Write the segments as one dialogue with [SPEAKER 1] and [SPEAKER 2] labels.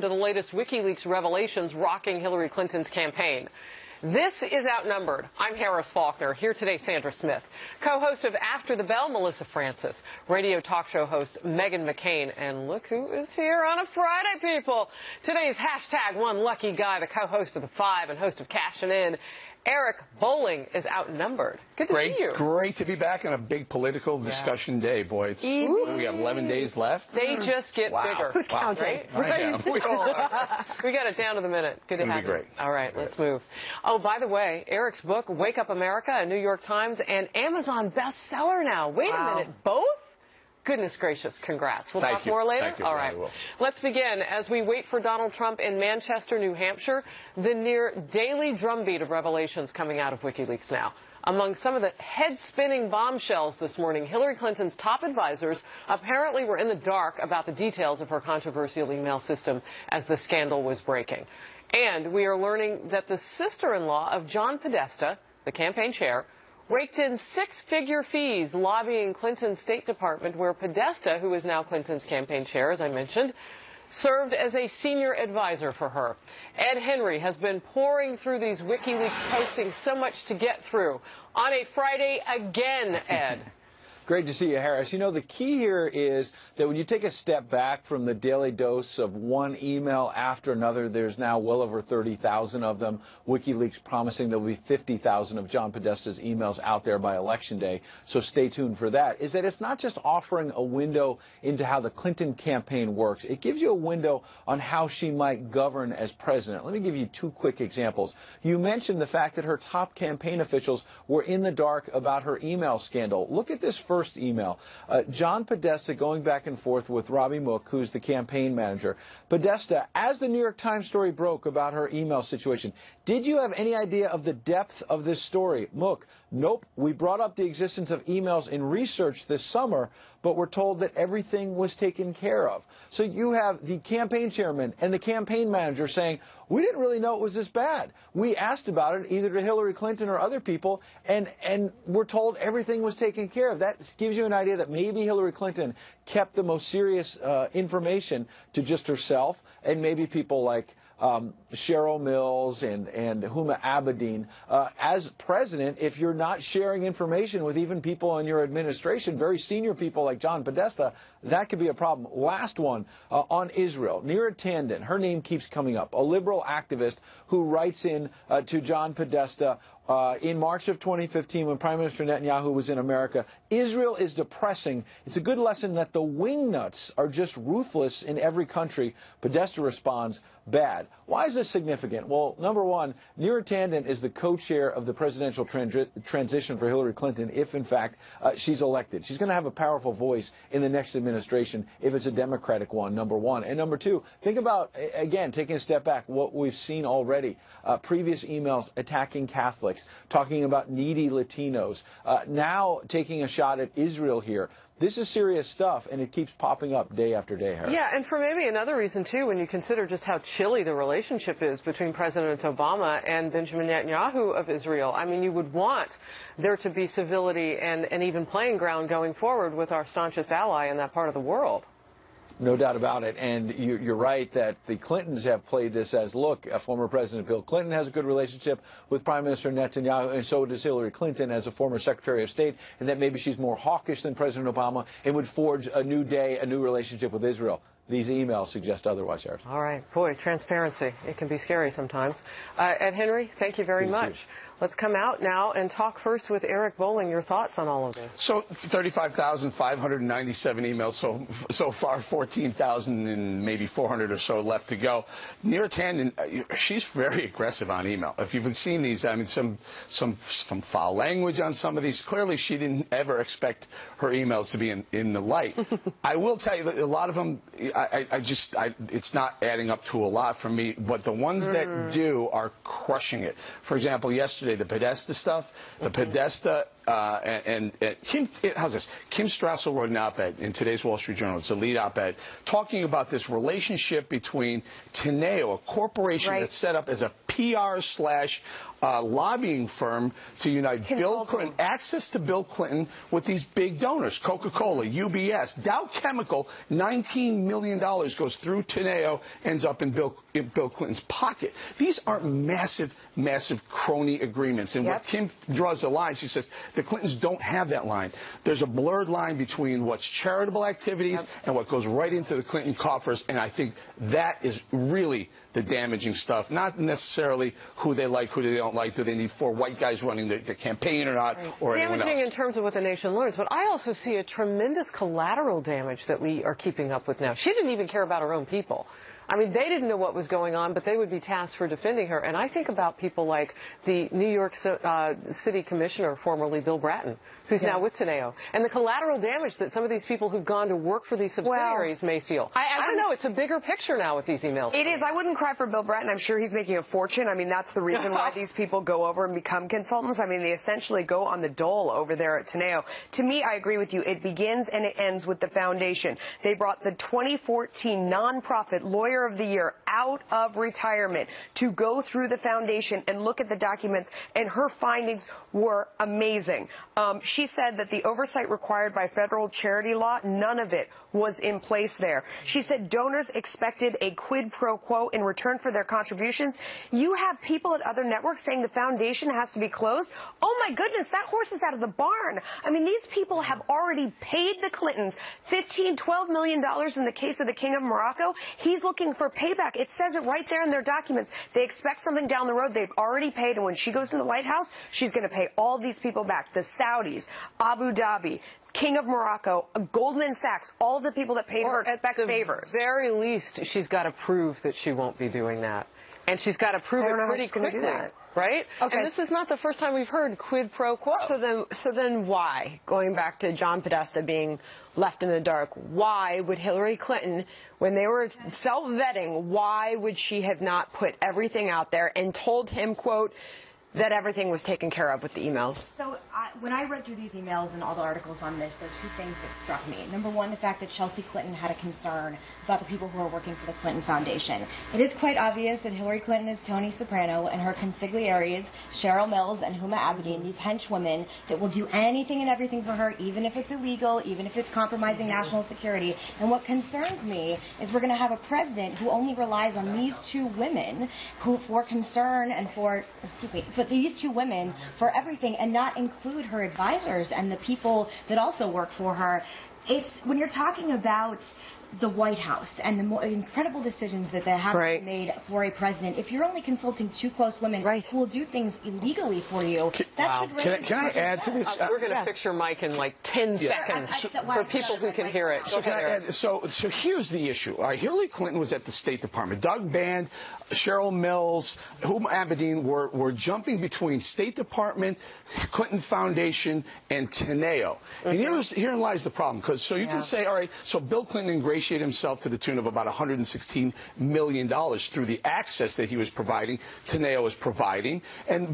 [SPEAKER 1] into the latest WikiLeaks revelations rocking Hillary Clinton's campaign. This is Outnumbered. I'm Harris Faulkner. Here today, Sandra Smith. Co-host of After the Bell, Melissa Francis. Radio talk show host, Meghan McCain. And look who is here on a Friday, people. Today's hashtag one lucky guy, the co-host of The Five and host of Cashin' In. Eric Bolling is outnumbered. Good to see you.
[SPEAKER 2] Great to be back on a big political discussion day, boy. We have 11 days left.
[SPEAKER 1] They just get bigger.
[SPEAKER 3] Who's counting?
[SPEAKER 1] Right?
[SPEAKER 2] We all are.
[SPEAKER 1] We got it down to the minute. Good to have you.
[SPEAKER 2] Great.
[SPEAKER 1] All right, let's move. Oh, by the way, Eric's book, Wake Up America, a New York Times and Amazon bestseller now. Wait a minute, both? Goodness gracious, congrats. We'll talk more later?
[SPEAKER 2] Thank you.
[SPEAKER 1] All right. Let's begin. As we wait for Donald Trump in Manchester, New Hampshire, the near daily drumbeat of revelations coming out of WikiLeaks now. Among some of the head-spinning bombshells this morning, Hillary Clinton's top advisors apparently were in the dark about the details of her controversial email system as the scandal was breaking. And we are learning that the sister-in-law of John Podesta, the campaign chair, raked in six-figure fees lobbying Clinton's State Department, where Podesta, who is now Clinton's campaign chair, as I mentioned, served as a senior advisor for her. Ed Henry has been pouring through these WikiLeaks postings, so much to get through. On a Friday again, Ed.
[SPEAKER 3] Great to see you, Harris. You know, the key here is that when you take a step back from the daily dose of one email after another, there's now well over 30,000 of them. WikiLeaks promising there will be 50,000 of John Podesta's emails out there by Election Day, so stay tuned for that. Is that it's not just offering a window into how the Clinton campaign works. It gives you a window on how she might govern as president. Let me give you two quick examples. You mentioned the fact that her top campaign officials were in the dark about her email scandal. Look at this first email. John Podesta going back and forth with Robbie Mook, who's the campaign manager. Podesta, as the New York Times story broke about her email situation, did you have any idea of the depth of this story? Mook, nope. We brought up the existence of emails in research this summer, but we're told that everything was taken care of. So you have the campaign chairman and the campaign manager saying, we didn't really know it was this bad. We asked about it either to Hillary Clinton or other people, and we're told everything was taken care of. That gives you an idea that maybe Hillary Clinton kept the most serious information to just herself, and maybe people like Cheryl Mills and Huma Abedin. As president, if you're not sharing information with even people in your administration, very senior people like John Podesta, that could be a problem. Last one, on Israel. Neera Tanden, her name keeps coming up, a liberal activist who writes in to John Podesta in March of 2015 when Prime Minister Netanyahu was in America. Israel is depressing. It's a good lesson that the wingnuts are just ruthless in every country. Podesta responds, bad. Why is this significant? Well, number one, Neera Tanden is the co-chair of the presidential transition for Hillary Clinton if, in fact, she's elected. She's going to have a powerful voice in the next administration if it's a Democratic one, number one. And number two, think about, again, taking a step back, what we've seen already. Previous emails attacking Catholics, talking about needy Latinos, now taking a shot at Israel here. This is serious stuff, and it keeps popping up day after day, Harris.
[SPEAKER 1] Yeah, and for maybe another reason, too, when you consider just how chilly the relationship is between President Obama and Benjamin Netanyahu of Israel. I mean, you would want there to be civility and even playing ground going forward with our staunchest ally in that part of the world.
[SPEAKER 3] No doubt about it. And you're right that the Clintons have played this as, look, former President Bill Clinton has a good relationship with Prime Minister Netanyahu, and so does Hillary Clinton as a former Secretary of State, and that maybe she's more hawkish than President Obama and would forge a new day, a new relationship with Israel. These emails suggest otherwise, Harris.
[SPEAKER 1] All right. Boy, transparency. It can be scary sometimes. Ed Henry, thank you very much. Let's come out now and talk first with Eric Bolling. Your thoughts on all of this?
[SPEAKER 2] So 35,597 emails so far, 14,000 and maybe 400 or so left to go. Neera Tanden, she's very aggressive on email. If you've seen these, I mean, some foul language on some of these. Clearly, she didn't ever expect her emails to be in the light. I will tell you that a lot of them, it's not adding up to a lot for me, but the ones that do are crushing it. For example, yesterday, the Podesta stuff, the Podesta and Kim, how's this? Kim Strassel wrote an op-ed in today's Wall Street Journal. It's a lead op-ed talking about this relationship between Teneo, a corporation that's set up as a PR/lobbying firm to unite Bill Clinton, access to Bill Clinton with these big donors, Coca-Cola, UBS, Dow Chemical. $19 million goes through Teneo, ends up in Bill Clinton's pocket. These are massive, massive crony agreements. And what Kim draws the line, she says the Clintons don't have that line. There's a blurred line between what's charitable activities and what goes right into the Clinton coffers, and I think that is really the damaging stuff, not necessarily who they like, who they don't like. Do they need 4 white guys running the campaign or not, or anyone else?
[SPEAKER 1] Damaging in terms of what the nation learns, but I also see a tremendous collateral damage that we are keeping up with now. She didn't even care about her own people. I mean, they didn't know what was going on, but they would be tasked for defending her. And I think about people like the New York City Commissioner, formerly Bill Bratton, who's now with Teneo, and the collateral damage that some of these people who've gone to work for these subsidiaries may feel. I don't know. It's a bigger picture now with these emails.
[SPEAKER 4] It is. I wouldn't cry for Bill Bratton. I'm sure he's making a fortune. I mean, that's the reason why these people go over and become consultants. I mean, they essentially go on the dole over there at Teneo. To me, I agree with you. It begins and it ends with the foundation. They brought the 2014 nonprofit Lawyer of the Year out of retirement to go through the foundation and look at the documents, and her findings were amazing. She said that the oversight required by federal charity law, none of it was in place there. She said donors expected a quid pro quo in return for their contributions. You have people at other networks saying the foundation has to be closed. Oh my goodness, that horse is out of the barn. I mean, these people have already paid the Clintons $15, $12 million in the case of the King of Morocco. He's looking for payback. It says it right there in their documents. They expect something down the road. They've already paid, and when she goes to the White House, she's going to pay all these people back. The Saudis, Abu Dhabi, King of Morocco, Goldman Sachs, all the people that paid her expect favors.
[SPEAKER 1] At the very least, she's got to prove that she won't be doing that. And she's got to prove it pretty quickly. Right?
[SPEAKER 5] Okay.
[SPEAKER 1] And this is not the first time we've heard quid pro quo.
[SPEAKER 5] So then why, going back to John Podesta being left in the dark, why would Hillary Clinton, when they were self-vetting, why would she have not put everything out there and told him, quote, that everything was taken care of with the emails?
[SPEAKER 6] So when I read through these emails and all the articles on this, there are 2 things that struck me. Number one, the fact that Chelsea Clinton had a concern about the people who are working for the Clinton Foundation. It is quite obvious that Hillary Clinton is Tony Soprano and her consiglieres, Cheryl Mills and Huma Abedin, these henchwomen that will do anything and everything for her, even if it's illegal, even if it's compromising national security. And what concerns me is we're going to have a president who only relies on these 2 women who for concern and for these 2 women for everything, and not include her advisors and the people that also work for her. It's when you're talking about the White House and the incredible decisions that they have made for a president. If you're only consulting 2 close women who will do things illegally for you, that should raise.
[SPEAKER 2] Can I add to this?
[SPEAKER 1] We're going to fix your mic in like 10 seconds for people who can hear it.
[SPEAKER 2] So here's the issue. Hillary Clinton was at the State Department. Doug Band, Cheryl Mills, Huma Abedin were jumping between State Department, Clinton Foundation, and Teneo. And herein lies the problem. Because you can say, all right, so Bill Clinton ingratiated himself to the tune of about $116 million through the access that he was providing, Teneo is providing,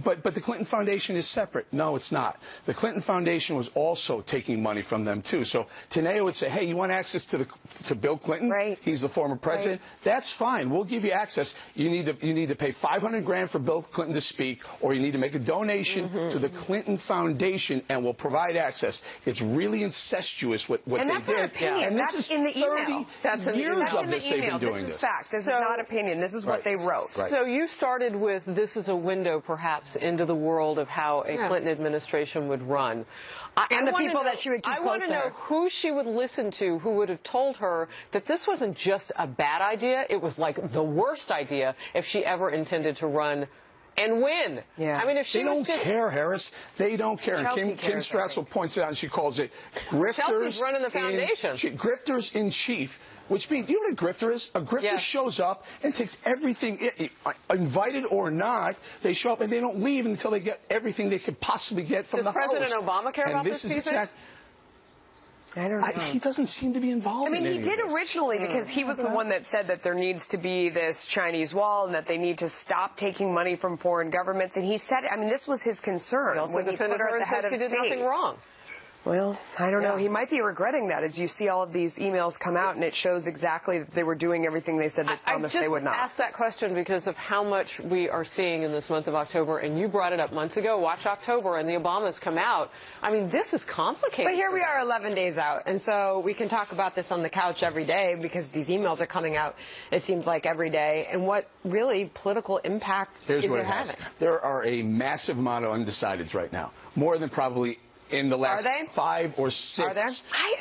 [SPEAKER 2] but the Clinton Foundation is separate. No, it's not. The Clinton Foundation was also taking money from them too. So Teneo would say, hey, you want access to Bill Clinton? He's the former president. That's fine. We'll give you access. You need to pay $500 grand for Bill Clinton to speak, or you need to make a donation to the Clinton Foundation, and we'll provide access. It's really incestuous what they did.
[SPEAKER 4] And
[SPEAKER 1] this
[SPEAKER 4] is in the email.
[SPEAKER 1] That's
[SPEAKER 2] years of this they've been doing
[SPEAKER 4] this. This is fact. This is not opinion. This is what they wrote.
[SPEAKER 1] So you started with this is a window, perhaps, into the world of how a Clinton administration would run.
[SPEAKER 5] And the people that she would keep close to.
[SPEAKER 1] I want to know who she would listen to, who would have told her that this wasn't just a bad idea, it was like the worst idea if she ever intended to run and win. I mean, if she
[SPEAKER 2] they don't care, Harris. They don't care. And Kim Strassel points it out, and she calls it grifters.
[SPEAKER 1] Chelsea's running the foundation.
[SPEAKER 2] Grifters in chief, which means, you know what a grifter is? A grifter shows up and takes everything, invited or not, they show up and they don't leave until they get everything they could possibly get from the host.
[SPEAKER 1] Does President Obama care about this, do you think?
[SPEAKER 4] I don't know.
[SPEAKER 2] He doesn't seem to be involved.
[SPEAKER 4] I mean, he did originally because he was the one that said that there needs to be this Chinese wall and that they need to stop taking money from foreign governments. And he said, I mean, this was his concern.
[SPEAKER 1] He also defended her and said she did nothing wrong.
[SPEAKER 4] Well, I don't know. He might be regretting that as you see all of these emails come out, and it shows exactly that they were doing everything they said they promised they would not.
[SPEAKER 1] I just asked that question because of how much we are seeing in this month of October, and you brought it up months ago. Watch October, and the Obamas come out. I mean, this is complicated.
[SPEAKER 5] But here we are 11 days out, and so we can talk about this on the couch every day because these emails are coming out, it seems like, every day. And what really political impact is it having?
[SPEAKER 2] There are a massive amount of undecideds right now, more than probably in the last 5 or 6.
[SPEAKER 5] Are there?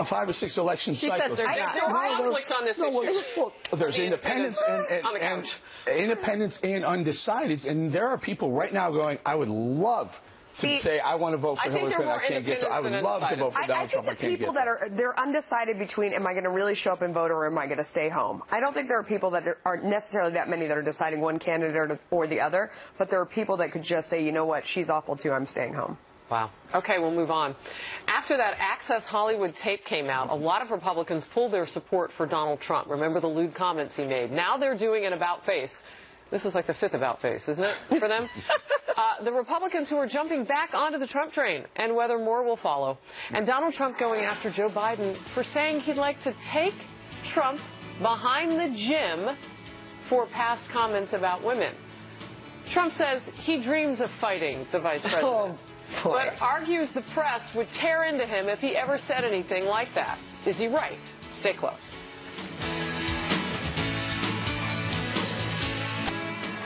[SPEAKER 2] 5 or 6 election cycles.
[SPEAKER 1] I conflict on this issue.
[SPEAKER 2] Well, there's independents and independents and undecideds, and there are people right now going, I would love to say I want to vote for Hillary Clinton. I can't get to. I would love to vote for Donald Trump.
[SPEAKER 4] I think the people that they're undecided between am I going to really show up and vote or am I going to stay home. I don't think there are people that aren't necessarily that many that are deciding one candidate or the other, but there are people that could just say, you know what, she's awful too, I'm staying home.
[SPEAKER 1] Wow. Okay, we'll move on. After that Access Hollywood tape came out, a lot of Republicans pulled their support for Donald Trump. Remember the lewd comments he made? Now they're doing an about-face. This is like the 5th about-face, isn't it, for them? The Republicans who are jumping back onto the Trump train, and whether more will follow. And Donald Trump going after Joe Biden for saying he'd like to take Trump behind the gym for past comments about women. Trump says he dreams of fighting the vice president. But argues the press would tear into him if he ever said anything like that. Is he right? Stay close.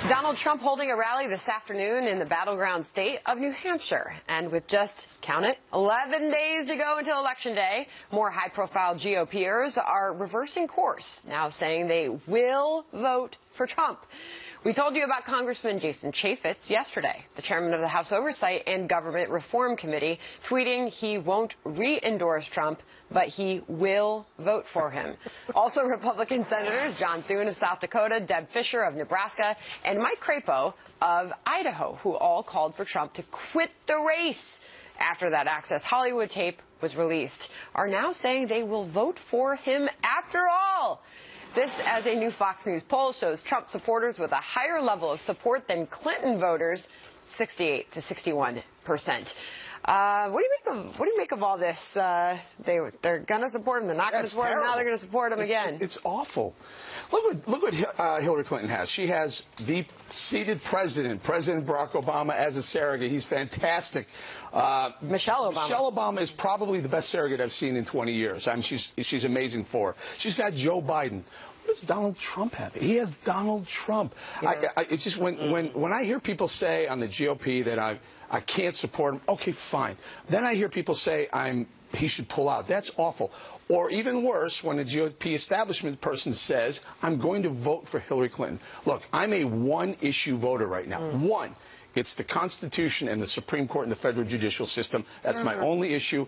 [SPEAKER 5] Donald Trump holding a rally this afternoon in the battleground state of New Hampshire. And with just, count it, 11 days to go until Election Day, more high-profile GOPers are reversing course, now saying they will vote for Trump. We told you about Congressman Jason Chaffetz yesterday, the chairman of the House Oversight and Government Reform Committee, tweeting he won't re-endorse Trump, but he will vote for him. Also, Republican Senators John Thune of South Dakota, Deb Fischer of Nebraska, and Mike Crapo of Idaho, who all called for Trump to quit the race after that Access Hollywood tape was released, are now saying they will vote for him after all. This, as a new Fox News poll shows Trump supporters with a higher level of support than Clinton voters, 68 to 61%. What do you make of all this? They're going to support him. They're not going to support him. Now they're going to support him again.
[SPEAKER 2] It's awful. Look what Hillary Clinton has. She has the seated president, President Barack Obama, as a surrogate. He's fantastic.
[SPEAKER 5] Michelle
[SPEAKER 2] Obama is probably the best surrogate I've seen in 20 years. I mean, she's amazing for her. She's got Joe Biden. What does Donald Trump have? He has Donald Trump. Yeah. It's just when I hear people say on the GOP that I can't support him, okay, fine. Then I hear people say he should pull out. That's awful. Or even worse, when a GOP establishment person says, I'm going to vote for Hillary Clinton. Look, I'm a one-issue voter right now. One. It's the Constitution and the Supreme Court and the federal judicial system. That's my only issue.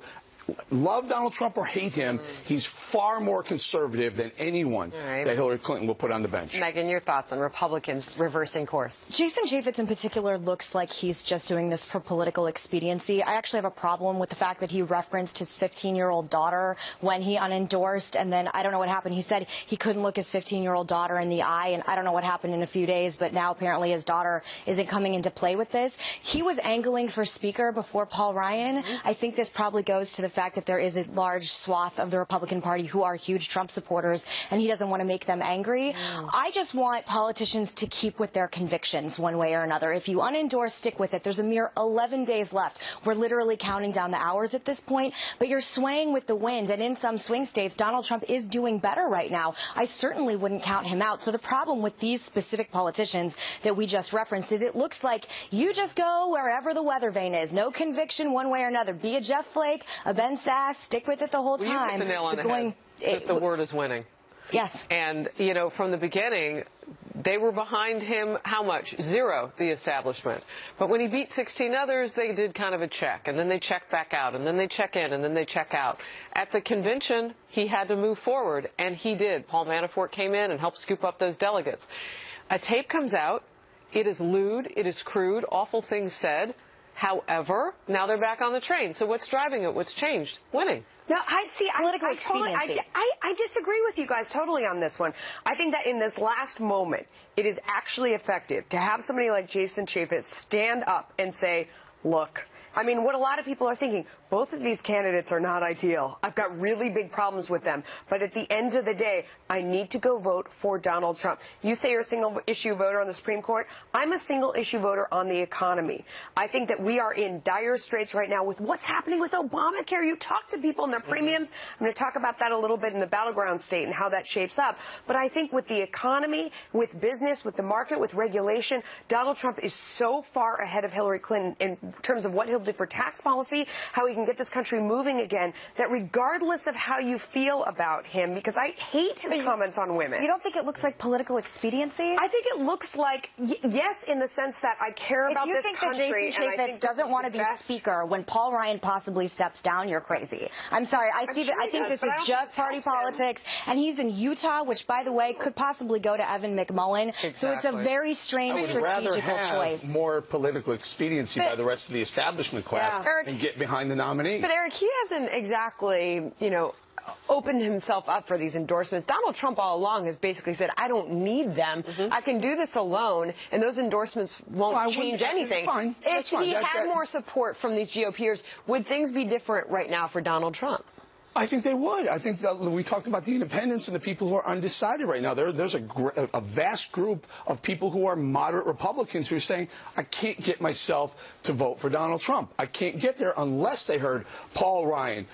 [SPEAKER 2] Love Donald Trump or hate him, he's far more conservative than anyone that Hillary Clinton will put on the bench.
[SPEAKER 5] Megan, your thoughts on Republicans reversing course?
[SPEAKER 7] Jason Chaffetz in particular looks like he's just doing this for political expediency. I actually have a problem with the fact that he referenced his 15-year-old daughter when he unendorsed, and then I don't know what happened. He said he couldn't look his 15-year-old daughter in the eye, and I don't know what happened in a few days, but now apparently his daughter isn't coming into play with this. He was angling for Speaker before Paul Ryan. I think this probably goes to the fact that there is a large swath of the Republican Party who are huge Trump supporters, and he doesn't want to make them angry. I just want politicians to keep with their convictions one way or another. If you unendorse, stick with it. There's a mere 11 days left. We're literally counting down the hours at this point, but you're swaying with the wind, and in some swing states, Donald Trump is doing better right now. I certainly wouldn't count him out. So the problem with these specific politicians that we just referenced is it looks like you just go wherever the weather vane is. No conviction one way or another. Be a Jeff Flake, a Ben Sass, stick with it the whole time.
[SPEAKER 1] You hit the nail on the head. If the word is winning.
[SPEAKER 7] Yes.
[SPEAKER 1] And, you know, from the beginning, they were behind him, how much? 0, the establishment. But when he beat 16 others, they did kind of a check. And then they checked back out. And then they check in. And then they check out. At the convention, he had to move forward. And he did. Paul Manafort came in and helped scoop up those delegates. A tape comes out. It is lewd. It is crude. Awful things said. However, now they're back on the train. So what's driving it? What's changed? Winning.
[SPEAKER 4] No, I see.
[SPEAKER 7] Political
[SPEAKER 4] I disagree with you guys totally on this one. I think that in this last moment, it is actually effective to have somebody like Jason Chaffetz stand up and say, look, I mean, what a lot of people are thinking, both of these candidates are not ideal. I've got really big problems with them. But at the end of the day, I need to go vote for Donald Trump. You say you're a single-issue voter on the Supreme Court. I'm a single-issue voter on the economy. I think that we are in dire straits right now with what's happening with Obamacare. You talk to people and their premiums. I'm going to talk about that a little bit in the battleground state and how that shapes up. But I think with the economy, with business, with the market, with regulation, Donald Trump is so far ahead of Hillary Clinton in terms of what he'll do for tax policy, how he can get this country moving again, that regardless of how you feel about him, because I hate his comments on women.
[SPEAKER 7] You don't think it looks like political expediency?
[SPEAKER 4] I think it looks like, yes, in the sense that I care about this country.
[SPEAKER 7] If you think that Jason Chaffetz doesn't want to be speaker when Paul Ryan possibly steps down, you're crazy. I'm sorry. I think this is just party politics, and he's in Utah, which, by the way, could possibly go to Evan McMullen.
[SPEAKER 1] Exactly.
[SPEAKER 7] So it's a very strange strategical choice.
[SPEAKER 2] More political expediency by the rest of the establishment class and get behind the nominee.
[SPEAKER 5] But Eric, he hasn't exactly, opened himself up for these endorsements. Donald Trump all along has basically said, I don't need them. I can do this alone, and those endorsements won't change anything.
[SPEAKER 2] Fine.
[SPEAKER 5] If he had more support from these GOPers, would things be different right now for Donald Trump?
[SPEAKER 2] I think they would. I think that we talked about the independents and the people who are undecided right now. There's a vast group of people who are moderate Republicans who are saying, I can't get myself to vote for Donald Trump. I can't get there unless they heard Paul Ryan,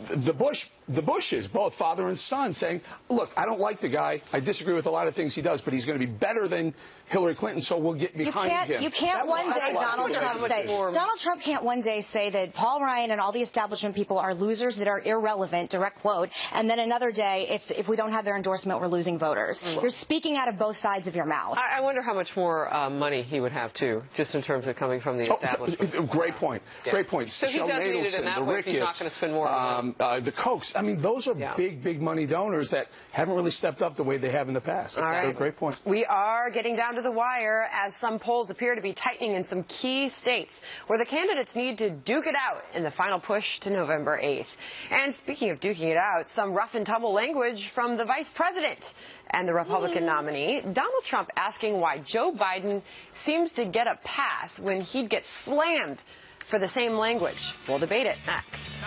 [SPEAKER 2] the Bushes, both father and son, saying, look, I don't like the guy. I disagree with a lot of things he does, but he's going to be better than Hillary Clinton, so we'll get behind him.
[SPEAKER 7] You can't one day, Donald Trump can't one day say that Paul Ryan and all the establishment people are losers that are irrelevant, direct quote, and then another day, it's if we don't have their endorsement, we're losing voters. You're speaking out of both sides of your mouth.
[SPEAKER 1] I wonder how much more money he would have, too, just in terms of coming from the establishment.
[SPEAKER 2] Great point. Great point.
[SPEAKER 1] So he does need it in that way if he's not going to spend more on
[SPEAKER 2] the Kochs. I mean, those are big money donors that haven't really stepped up the way they have in the past.
[SPEAKER 5] All right.
[SPEAKER 2] Great point.
[SPEAKER 5] We are getting down to the wire as some polls appear to be tightening in some key states where the candidates need to duke it out in the final push to November 8th. And speaking of duking it out, some rough and tumble language from the vice president and the Republican nominee, Donald Trump asking why Joe Biden seems to get a pass when he'd get slammed for the same language. We'll debate it next.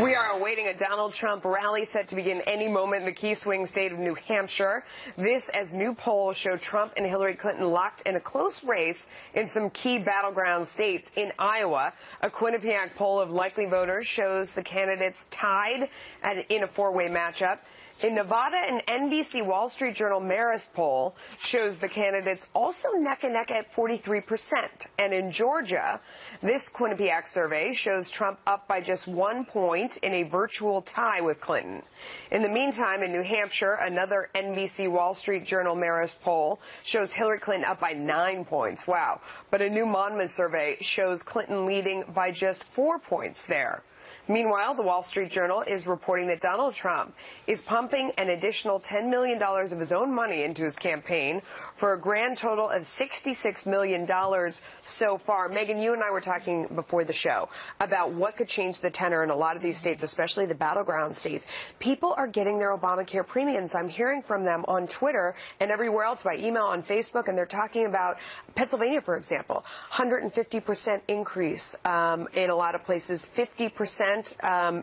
[SPEAKER 4] We are awaiting a Donald Trump rally set to begin any moment in the key swing state of New Hampshire. This as new polls show Trump and Hillary Clinton locked in a close race in some key battleground states. In Iowa, a Quinnipiac poll of likely voters shows the candidates tied in a four-way matchup. In Nevada, an NBC Wall Street Journal Marist poll shows the candidates also neck and neck at 43%. And in Georgia, this Quinnipiac survey shows Trump up by just 1 point in a virtual tie with Clinton. In the meantime, in New Hampshire, another NBC Wall Street Journal Marist poll shows Hillary Clinton up by 9 points. Wow. But a new Monmouth survey shows Clinton leading by just 4 points there. Meanwhile, the Wall Street Journal is reporting that Donald Trump is pumping an additional $10 million of his own money into his campaign for a grand total of $66 million so far. Megan, you and I were talking before the show about what could change the tenor in a lot of these states, especially the battleground states. People are getting their Obamacare premiums. I'm hearing from them on Twitter and everywhere else by email, on Facebook, and they're talking about Pennsylvania, for example, 150% increase in a lot of places, 50%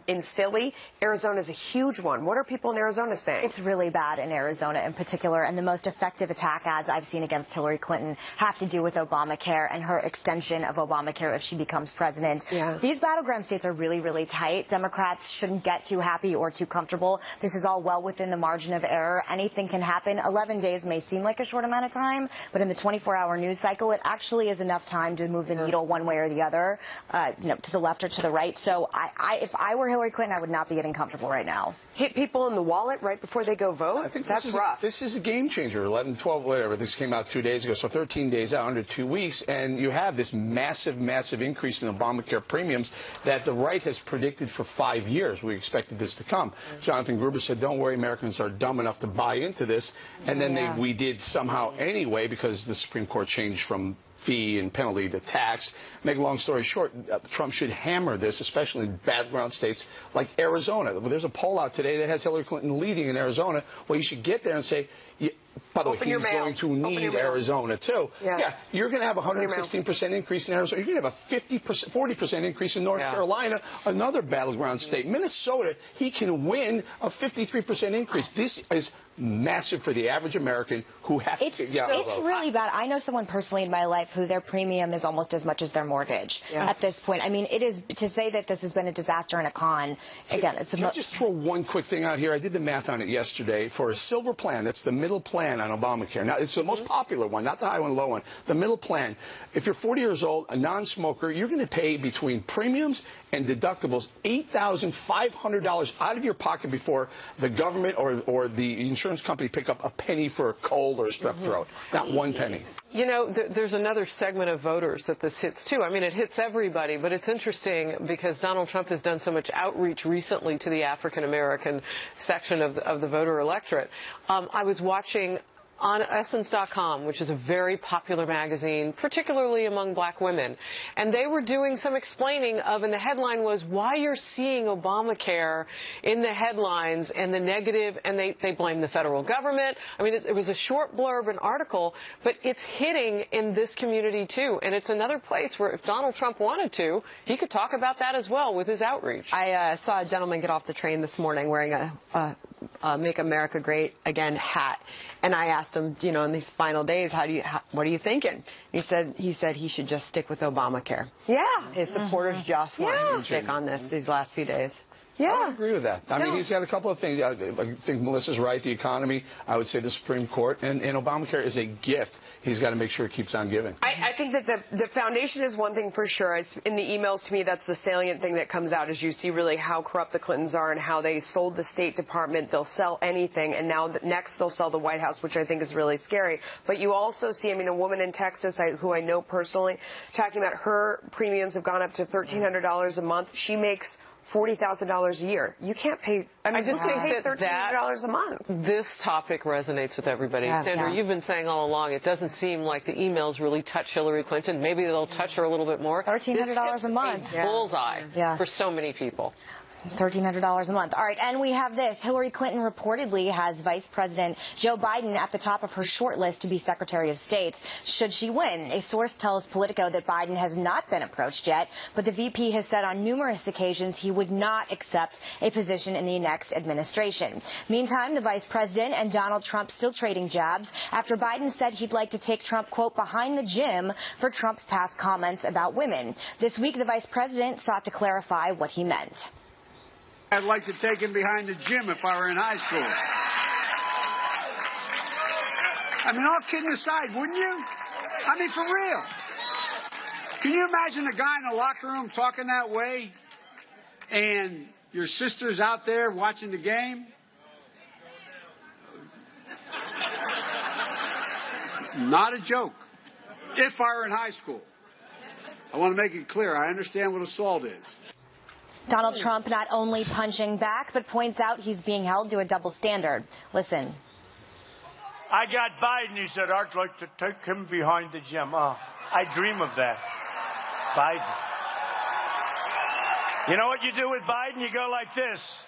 [SPEAKER 4] in Philly. Arizona is a huge one. What are people in Arizona saying?
[SPEAKER 7] It's really bad in Arizona in particular, and the most effective attack ads I've seen against Hillary Clinton have to do with Obamacare and her extension of Obamacare if she becomes president.
[SPEAKER 5] Yeah.
[SPEAKER 7] These battleground states are really, really tight. Democrats shouldn't get too happy or too comfortable. This is all well within the margin of error. Anything can happen. 11 days may seem like a short amount of time, but in the 24-hour news cycle, it actually is enough time to move the needle one way or the other, to the left or to the right. So if I were Hillary Clinton, I would not be getting comfortable right now.
[SPEAKER 4] Hit people in the wallet right before they go vote?
[SPEAKER 2] I think
[SPEAKER 4] that's rough.
[SPEAKER 2] This is a game changer. 11, 12, whatever. This came out 2 days ago, so 13 days out, under 2 weeks, and you have this massive increase in Obamacare premiums that the right has predicted for 5 years. We expected this to come. Jonathan Gruber said, don't worry, Americans are dumb enough to buy into this, and then we did somehow anyway because the Supreme Court changed from fee and penalty to tax. Make a long story short, Trump should hammer this, especially in battleground states like Arizona. There's a poll out today that has Hillary Clinton leading in Arizona. Well, you should get there and say, by the way, he's going to need Arizona, too. Yeah, you're going to have a 116% increase in Arizona. You're going to have a 40% increase in North Carolina, another battleground state. Minnesota, he can win a 53% increase. This is massive for the average American who has to get
[SPEAKER 7] It's really bad. I know someone personally in my life who their premium is almost as much as their mortgage at this point. I mean, it is, to say that this has been a disaster and a con, again, it's... Can
[SPEAKER 2] I just throw one quick thing out here? I did the math on it yesterday. For a silver plan, that's the middle plan on Obamacare. Now, it's the most popular one, not the high one, low one. The middle plan. If you're 40 years old, a non-smoker, you're going to pay between premiums and deductibles $8,500 out of your pocket before the government or the insurance company pick up a penny for a cold or a strep throat. Not one penny.
[SPEAKER 1] You know, there's another segment of voters that this hits, too. I mean, it hits everybody, but it's interesting because Donald Trump has done so much outreach recently to the African-American section of the voter electorate. I was watching on Essence.com, which is a very popular magazine, particularly among black women. And they were doing some explaining of, and the headline was, why you're seeing Obamacare in the headlines and the negative, and they blame the federal government. I mean, it was a short blurb, an article, but it's hitting in this community, too. And it's another place where if Donald Trump wanted to, he could talk about that as well with his outreach.
[SPEAKER 5] I saw a gentleman get off the train this morning wearing a Make America Great Again hat. And I asked him, you know, in these final days, what are you thinking? He said he should just stick with Obamacare.
[SPEAKER 4] Yeah.
[SPEAKER 5] His supporters just want him to stick on this these last few days.
[SPEAKER 2] Yeah. I would agree with that. I mean, he's got a couple of things. I think Melissa's right. The economy, I would say the Supreme Court, and Obamacare is a gift. He's got to make sure it keeps on giving.
[SPEAKER 4] I think that the foundation is one thing for sure. It's in the emails, to me, that's the salient thing that comes out, is you see really how corrupt the Clintons are and how they sold the State Department. They'll sell anything, and now next they'll sell the White House, which I think is really scary. But you also see, I mean, a woman in Texas who I know personally, talking about her premiums have gone up to $1,300 a month. She makes $40,000 a year. You can't pay. I just think that $1,300 a month.
[SPEAKER 1] This topic resonates with everybody. Sandra, you've been saying all along, it doesn't seem like the emails really touch Hillary Clinton. Maybe they'll touch her a little bit more.
[SPEAKER 7] $1,300 a month.
[SPEAKER 1] Bullseye for so many people.
[SPEAKER 7] $1,300 a month. All right, and we have this. Hillary Clinton reportedly has Vice President Joe Biden at the top of her short list to be Secretary of State should she win. A source tells Politico that Biden has not been approached yet, but the VP has said on numerous occasions he would not accept a position in the next administration. Meantime, the Vice President and Donald Trump still trading jabs after Biden said he'd like to take Trump, quote, behind the gym for Trump's past comments about women. This week, the Vice President sought to clarify what he meant.
[SPEAKER 8] I'd like to take him behind the gym if I were in high school. I mean, all kidding aside, wouldn't you? I mean, for real. Can you imagine a guy in the locker room talking that way and your sister's out there watching the game? Not a joke. If I were in high school. I want to make it clear, I understand what assault is.
[SPEAKER 7] Donald Trump not only punching back, but points out he's being held to a double standard. Listen.
[SPEAKER 9] I got Biden. He said, I'd like to take him behind the gym. I dream of that. Biden. You know what you do with Biden? You go like this.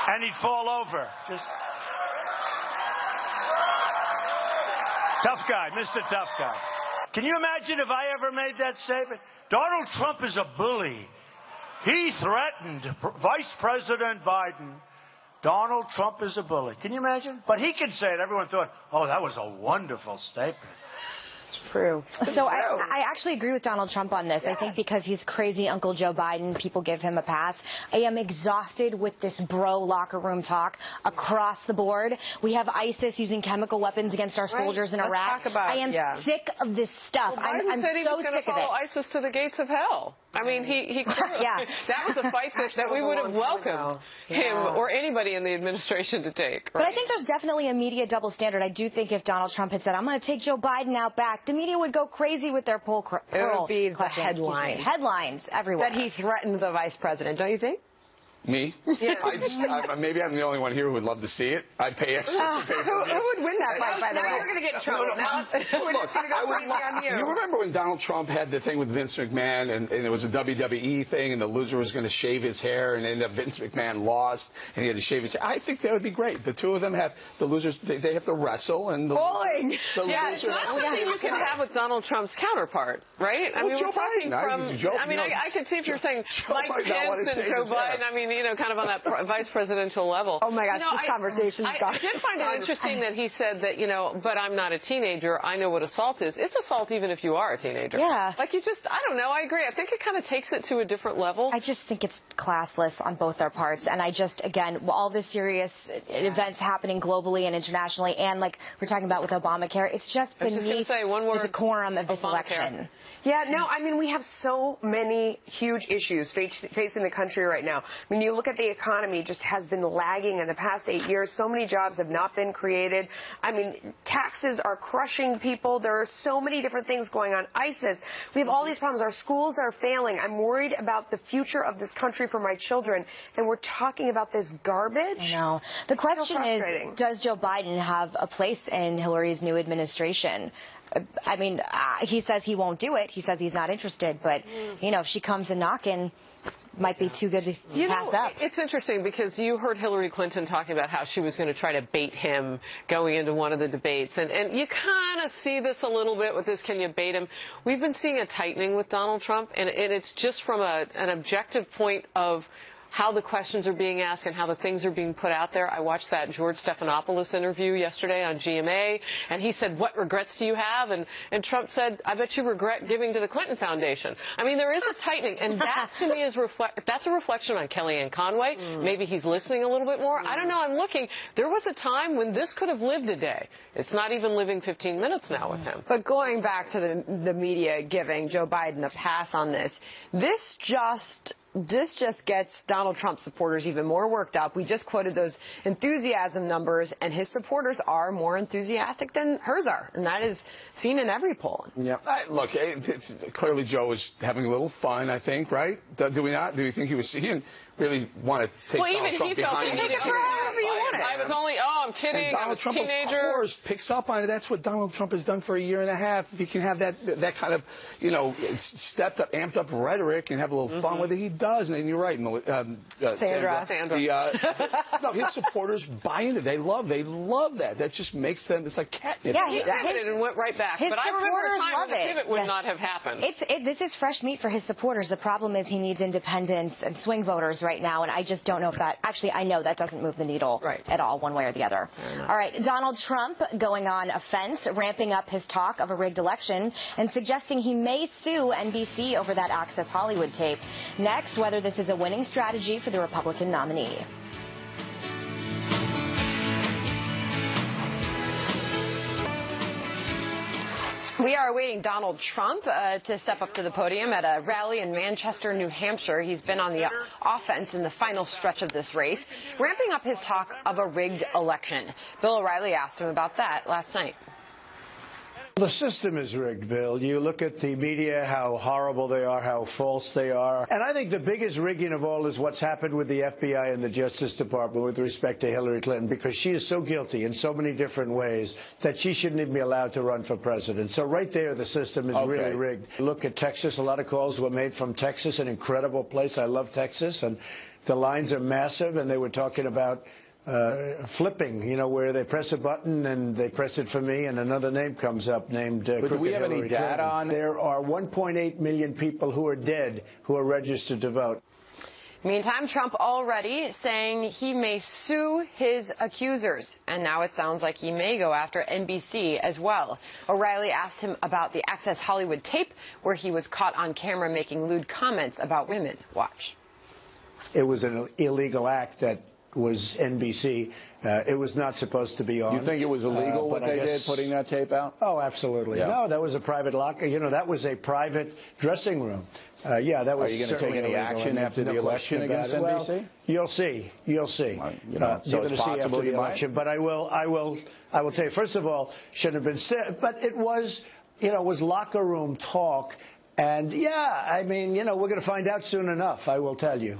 [SPEAKER 9] And he'd fall over. Just tough guy, Mr. Tough Guy. Can you imagine if I ever made that statement? Donald Trump is a bully. He threatened Vice President Biden. Donald Trump is a bully. Can you imagine? But he can say it. Everyone thought, oh, that was a wonderful statement.
[SPEAKER 4] It's true.
[SPEAKER 7] So I actually agree with Donald Trump on this. I think because he's crazy Uncle Joe Biden, people give him a pass. I am exhausted with this bro locker room talk across the board. We have ISIS using chemical weapons against our soldiers in Iraq.
[SPEAKER 1] I
[SPEAKER 7] am sick of this stuff.
[SPEAKER 1] Well, Biden
[SPEAKER 7] I'm
[SPEAKER 1] said he
[SPEAKER 7] so
[SPEAKER 1] was going to follow ISIS to the gates of hell. I mean, he that was a fight that we would have welcomed him or anybody in the administration to take. Right?
[SPEAKER 7] But I think there's definitely a media double standard. I do think if Donald Trump had said, I'm going to take Joe Biden out back, the media would go crazy with their poll.
[SPEAKER 5] It would be the headline.
[SPEAKER 7] Headlines everywhere.
[SPEAKER 5] That he threatened the vice president, don't you think?
[SPEAKER 2] Me?
[SPEAKER 1] Yeah.
[SPEAKER 2] Maybe I'm the only one here who would love to see it. I'd pay extra for pay-per-view.
[SPEAKER 5] Who would win that fight, by the way?
[SPEAKER 1] Now you're going to get in trouble. Now we're just going to go crazy on you.
[SPEAKER 2] You remember when Donald Trump had the thing with Vince McMahon, and it was a WWE thing, and the loser was going to shave his hair, and ended up Vince McMahon lost, and he had to shave his hair? I think that would be great. The two of them have, the losers, they have to wrestle, and the
[SPEAKER 5] Bowling!
[SPEAKER 1] Yeah, it's not something you can have with Donald Trump's counterpart, right? I mean,
[SPEAKER 2] Joe
[SPEAKER 1] we're talking
[SPEAKER 2] Biden.
[SPEAKER 1] I could see if you're saying Mike
[SPEAKER 2] might not want
[SPEAKER 1] Pence
[SPEAKER 2] to
[SPEAKER 1] and
[SPEAKER 2] shave
[SPEAKER 1] Joe
[SPEAKER 2] his hair.
[SPEAKER 1] Biden, I mean, kind of on that vice presidential level.
[SPEAKER 5] Oh my gosh, this conversation's gone.
[SPEAKER 1] I did find it interesting that he said that, but I'm not a teenager. I know what assault is. It's assault even if you are a teenager.
[SPEAKER 7] Yeah.
[SPEAKER 1] Like I don't know. I agree. I think it kind of takes it to a different level.
[SPEAKER 7] I just think it's classless on both their parts. And I just, again, all this serious events happening globally and internationally, and like we're talking about with Obamacare, it's just beneath the decorum of this election.
[SPEAKER 4] Yeah, no, I mean, we have so many huge issues facing the country right now. I mean, you look at the economy, just has been lagging in the past 8 years. So many jobs have not been created. I mean, taxes are crushing people. There are so many different things going on. ISIS, we have all these problems. Our schools are failing. I'm worried about the future of this country for my children. And we're talking about this garbage?
[SPEAKER 7] I know. The question is, does Joe Biden have a place in Hillary's new administration? I mean, he says he won't do it. He says he's not interested. But, if she comes a knocking, might be too good to pass up.
[SPEAKER 1] It's interesting because you heard Hillary Clinton talking about how she was going to try to bait him going into one of the debates. And you kind of see this a little bit with this, can you bait him? We've been seeing a tightening with Donald Trump, and it's just from an objective point of how the questions are being asked and how the things are being put out there. I watched that George Stephanopoulos interview yesterday on GMA, and he said, what regrets do you have? And Trump said, I bet you regret giving to the Clinton Foundation. I mean, there is a tightening, and that to me is that's a reflection on Kellyanne Conway. Maybe he's listening a little bit more. I don't know. I'm looking. There was a time when this could have lived a day. It's not even living 15 minutes now with him.
[SPEAKER 5] But going back to the media giving Joe Biden a pass on this, this just gets Donald Trump supporters even more worked up. We just quoted those enthusiasm numbers, and his supporters are more enthusiastic than hers are, and that is seen in every poll.
[SPEAKER 2] Yeah, look, clearly Joe was having a little fun, I think, right? Do we not? Do you think he didn't really want to take Donald Trump behind him?
[SPEAKER 1] I was only, I'm kidding.
[SPEAKER 2] And Donald Trump,
[SPEAKER 1] teenager.
[SPEAKER 2] of course, picks up on it. That's what Donald Trump has done for a year and a half. If you can have that kind of, stepped up, amped up rhetoric and have a little fun with it, he does. And you're right,
[SPEAKER 5] Sandra.
[SPEAKER 2] No, his supporters buy into it. They love that. That just makes them, it's like catnip.
[SPEAKER 1] Yeah, he pivoted and went right back.
[SPEAKER 7] His
[SPEAKER 1] but I remember a time when the
[SPEAKER 7] it.
[SPEAKER 1] pivot would not have happened.
[SPEAKER 7] This is fresh meat for his supporters. The problem is he needs independents and swing voters right now, and I just don't know if that, actually, I know that doesn't move the needle at all, one way or the other. All right, Donald Trump going on offense, ramping up his talk of a rigged election and suggesting he may sue NBC over that Access Hollywood tape. Next, whether this is a winning strategy for the Republican nominee.
[SPEAKER 5] We are awaiting Donald Trump to step up to the podium at a rally in Manchester, New Hampshire. He's been on the offense in the final stretch of this race, ramping up his talk of a rigged election. Bill O'Reilly asked him about that last night.
[SPEAKER 10] The system is rigged, Bill. You look at the media, how horrible they are, how false they are. And I think the biggest rigging of all is what's happened with the FBI and the Justice Department with respect to Hillary Clinton, because she is so guilty in so many different ways that she shouldn't even be allowed to run for president. So right there, the system is really rigged. Look at Texas. A lot of calls were made from Texas, an incredible place. I love Texas. And the lines are massive, and they were talking about flipping, where they press a button and they press it for me and another name comes up named
[SPEAKER 3] But do we have any data on it?
[SPEAKER 10] There are 1.8 million people who are dead who are registered to vote.
[SPEAKER 5] Meantime, Trump already saying he may sue his accusers. And now it sounds like he may go after NBC as well. O'Reilly asked him about the Access Hollywood tape where he was caught on camera making lewd comments about women. Watch.
[SPEAKER 10] It was an illegal act that was NBC. It was not supposed to be on.
[SPEAKER 3] You think it was illegal what they did, putting that tape out?
[SPEAKER 10] Oh, absolutely. Yeah. No, that was a private locker. That was a private dressing room. Yeah, that was.
[SPEAKER 3] Are you going to take any action after the election against NBC?
[SPEAKER 10] Well, you'll see. You'll see.
[SPEAKER 3] You're going to see after the election.
[SPEAKER 10] But I will tell you. First of all, shouldn't have been said. But it was, it was locker room talk. And yeah, I mean, we're going to find out soon enough. I will tell you.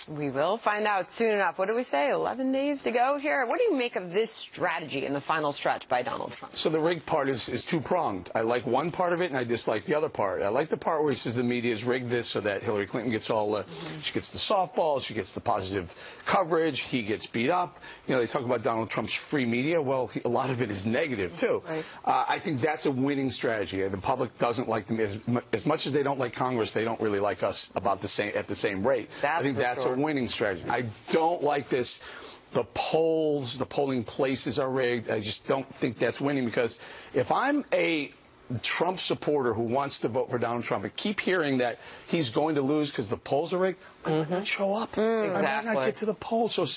[SPEAKER 5] We will find out soon enough. What do we say? 11 days to go here. What do you make of this strategy in the final stretch by Donald Trump?
[SPEAKER 2] So the rigged part is two-pronged. I like one part of it, and I dislike the other part. I like the part where he says the media has rigged this so that Hillary Clinton gets all she gets the softball, she gets the positive coverage, he gets beat up. You know, they talk about Donald Trump's free media. Well, a lot of it is negative, too.
[SPEAKER 5] Right.
[SPEAKER 2] I think that's a winning strategy. The public doesn't like them. As much as they don't like Congress, they don't really like us at the same rate. I think that's a winning strategy. I don't like this. The polls, the polling places are rigged. I just don't think that's winning, because if I'm a Trump supporter who wants to vote for Donald Trump and keep hearing that he's going to lose because the polls are rigged, I might not show up.
[SPEAKER 1] Exactly.
[SPEAKER 2] I might not get to the polls. So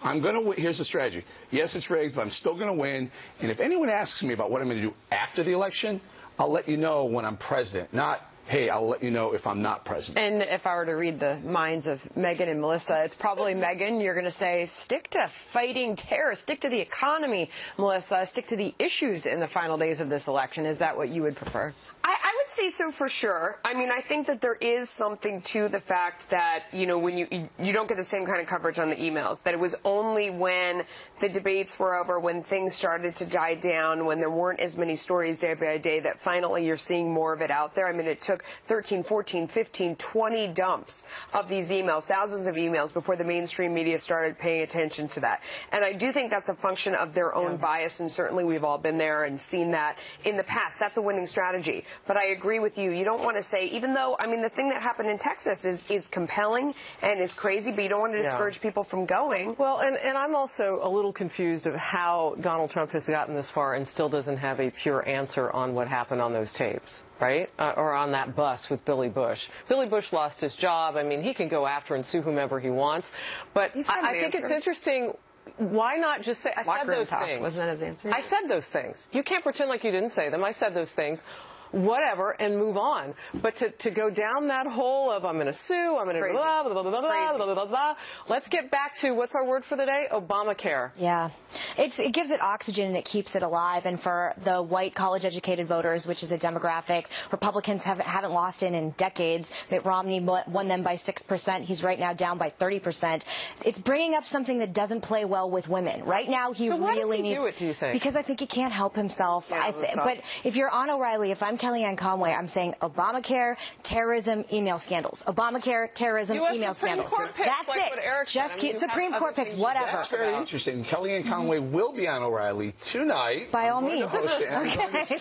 [SPEAKER 2] I'm going to win. Here's the strategy. Yes, it's rigged, but I'm still going to win. And if anyone asks me about what I'm going to do after the election, I'll let you know when I'm president, not, hey, I'll let you know if I'm not president.
[SPEAKER 5] And if I were to read the minds of Megyn and Melissa, it's probably Megyn, you're going to say, stick to fighting terror, stick to the economy, Melissa, stick to the issues in the final days of this election. Is that what you would prefer?
[SPEAKER 4] I would say so for sure. I mean, I think that there is something to the fact that, you know, when you don't get the same kind of coverage on the emails, that it was only when the debates were over, when things started to die down, when there weren't as many stories day by day, that finally you're seeing more of it out there. I mean, it took 13, 14, 15, 20 dumps of these emails, thousands of emails, before the mainstream media started paying attention to that. And I do think that's a function of their own bias, and certainly we've all been there and seen that in the past. That's a winning strategy. But I agree with you. You don't want to say, even though, I mean, the thing that happened in Texas is compelling and is crazy, but you don't want to discourage people from going.
[SPEAKER 1] Well, and I'm also a little confused of how Donald Trump has gotten this far and still doesn't have a pure answer on what happened on those tapes, right? Or on that bus with Billy Bush. Billy Bush lost his job. I mean, he can go after and sue whomever he wants. But I think it's interesting. Why not just say, I said those things.
[SPEAKER 5] Wasn't that his answer?
[SPEAKER 1] I said those things. You can't pretend like you didn't say them. I said those things. Whatever, and move on. But to go down that hole of I'm going to sue, I'm going to blah, blah, blah, blah, blah, blah, blah, blah. Let's get back to, what's our word for the day? Obamacare.
[SPEAKER 7] Yeah. It gives it oxygen and it keeps it alive. And for the white college-educated voters, which is a demographic Republicans haven't lost in decades. Mitt Romney won them by 6%. He's right now down by 30%. It's bringing up something that doesn't play well with women. Right now, he
[SPEAKER 1] so why
[SPEAKER 7] really
[SPEAKER 1] does he
[SPEAKER 7] needs...
[SPEAKER 1] do it, do you think?
[SPEAKER 7] Because I think he can't help himself.
[SPEAKER 1] Yeah,
[SPEAKER 7] but if you're on O'Reilly, if I'm Kellyanne Conway, I'm saying Obamacare, terrorism, email scandals. Obamacare, terrorism, email
[SPEAKER 1] Supreme
[SPEAKER 7] scandals.
[SPEAKER 1] Court picks,
[SPEAKER 7] That's
[SPEAKER 1] like
[SPEAKER 7] it. Just keep Supreme Court picks, whatever.
[SPEAKER 2] That's very interesting. Kellyanne Conway will be on O'Reilly tonight.
[SPEAKER 7] By all means.
[SPEAKER 2] If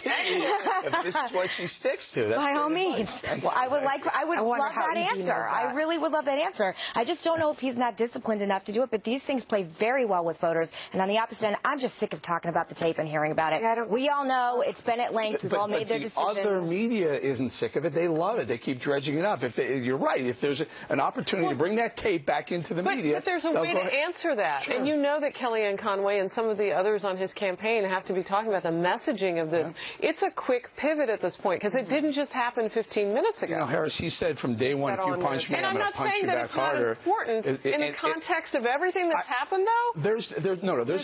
[SPEAKER 2] this is what she sticks to. That's
[SPEAKER 7] by all means. Well, I would love that answer. I really would love that answer. I just don't know if he's not disciplined enough to do it, but these things play very well with voters. And on the opposite end, I'm just sick of talking about the tape and hearing about it. We all know it's been at length. We've all made their decisions.
[SPEAKER 2] Other media isn't sick of it. They love it. They keep dredging it up. You're right. If there's an opportunity to bring that tape back into the media.
[SPEAKER 1] But there's a way to answer that.
[SPEAKER 2] Sure.
[SPEAKER 1] And you know that Kellyanne Conway and some of the others on his campaign have to be talking about the messaging of this. Yeah. It's a quick pivot at this point, because it didn't just happen 15 minutes ago.
[SPEAKER 2] You know, Harris, he said from day one, if you punch me, I'm going to punch you back harder.
[SPEAKER 1] And I'm not saying that it's not important. In the context of everything that's happened, though?
[SPEAKER 2] There's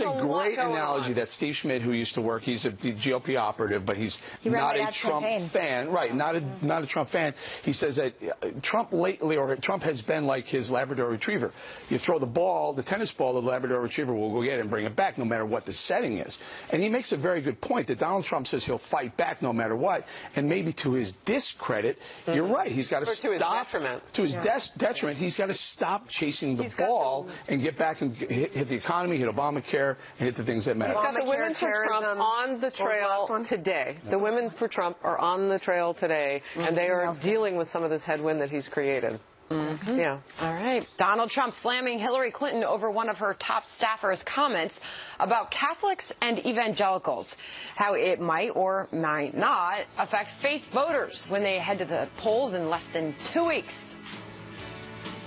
[SPEAKER 2] a great analogy that Steve Schmidt, who used to work, he's a GOP operative, but he's not a Trump fan. Right, not a Trump fan. He says that Trump has been like his Labrador Retriever. You throw the ball, the tennis ball, the Labrador Retriever will go get it and bring it back no matter what the setting is. And he makes a very good point that Donald Trump says he'll fight back no matter what. And maybe to his discredit, you're right. He's got to stop.
[SPEAKER 1] To his detriment.
[SPEAKER 2] To his detriment, he's got to stop chasing the ball and get back and hit the economy, hit Obamacare, and hit the things that matter.
[SPEAKER 1] He's got the women for Trump on the trail today. The women for Trump are on the trail today, and they are dealing with some of this headwind that he's created. Yeah.
[SPEAKER 5] All right. Donald Trump slamming Hillary Clinton over one of her top staffers' comments about Catholics and evangelicals, how it might or might not affect faith voters when they head to the polls in less than 2 weeks.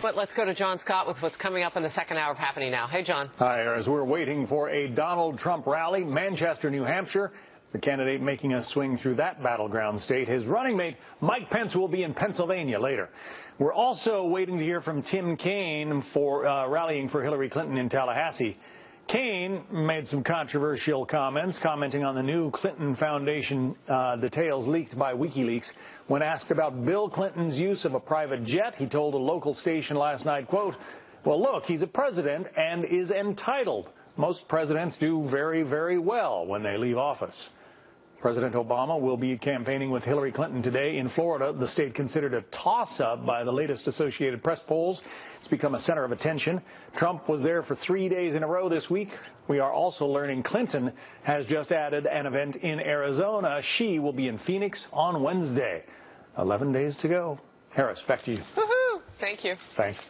[SPEAKER 1] But let's go to John Scott with what's coming up in the second hour of Happening Now. Hey, John.
[SPEAKER 11] Hi, as we're waiting for a Donald Trump rally, Manchester, New Hampshire. The candidate making a swing through that battleground state. His running mate, Mike Pence, will be in Pennsylvania later. We're also waiting to hear from Tim Kaine for rallying for Hillary Clinton in Tallahassee. Kaine made some controversial comments, commenting on the new Clinton Foundation details leaked by WikiLeaks. When asked about Bill Clinton's use of a private jet, he told a local station last night, quote, Well, look, he's a president and is entitled. Most presidents do very, very well when they leave office. President Obama will be campaigning with Hillary Clinton today in Florida, the state considered a toss-up by the latest Associated Press polls. It's become a center of attention. Trump was there for 3 days in a row this week. We are also learning Clinton has just added an event in Arizona. She will be in Phoenix on Wednesday. 11 days to go. Harris, back to you.
[SPEAKER 1] Woohoo! Thank you.
[SPEAKER 11] Thanks.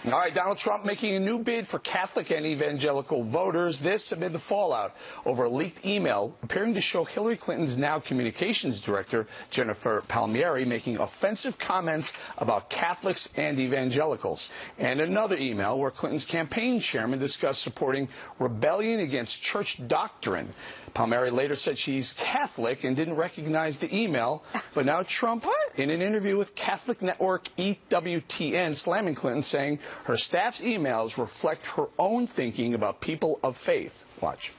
[SPEAKER 2] All right, Donald Trump making a new bid for Catholic and evangelical voters. This amid the fallout over a leaked email appearing to show Hillary Clinton's now communications director, Jennifer Palmieri, making offensive comments about Catholics and evangelicals. And another email where Clinton's campaign chairman discussed supporting rebellion against church doctrine. Palmieri later said she's Catholic and didn't recognize the email, but now Trump, in an interview with Catholic network EWTN, slamming Clinton, saying her staff's emails reflect her own thinking about people of faith. Watch.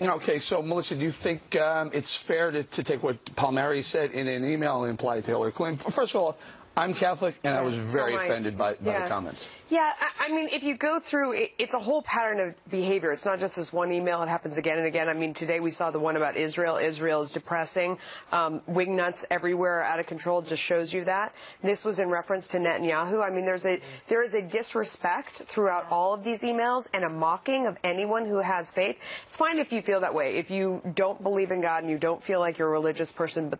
[SPEAKER 2] Okay, so Melissa, do you think it's fair to take what Palmieri said in an email and imply it to Hillary Clinton? First of all, I'm Catholic, and I was very offended by the comments.
[SPEAKER 4] Yeah, I mean, if you go through, it's a whole pattern of behavior. It's not just this one email. It happens again and again. I mean, today we saw the one about Israel. Israel is depressing. Wingnuts everywhere, out of control, just shows you that. This was in reference to Netanyahu. I mean, there is a disrespect throughout all of these emails and a mocking of anyone who has faith. It's fine if you feel that way, if you don't believe in God and you don't feel like you're a religious person, but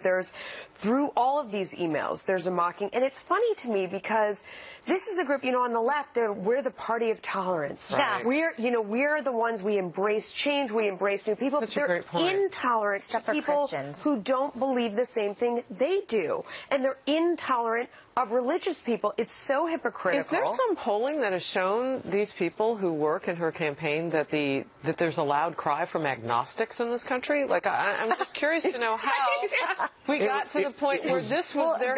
[SPEAKER 4] through all of these emails, there's a mocking. And it's funny to me because this is a group, on the left, we're the party of tolerance.
[SPEAKER 1] Right.
[SPEAKER 4] We're the ones, we embrace change, we embrace new people. They're intolerant to people who don't believe the same thing they do. And they're intolerant of religious people. It's so hypocritical.
[SPEAKER 1] Is there some polling that has shown these people who work in her campaign that there's a loud cry from agnostics in this country? Like, I'm just curious to know how we got to the point where this was their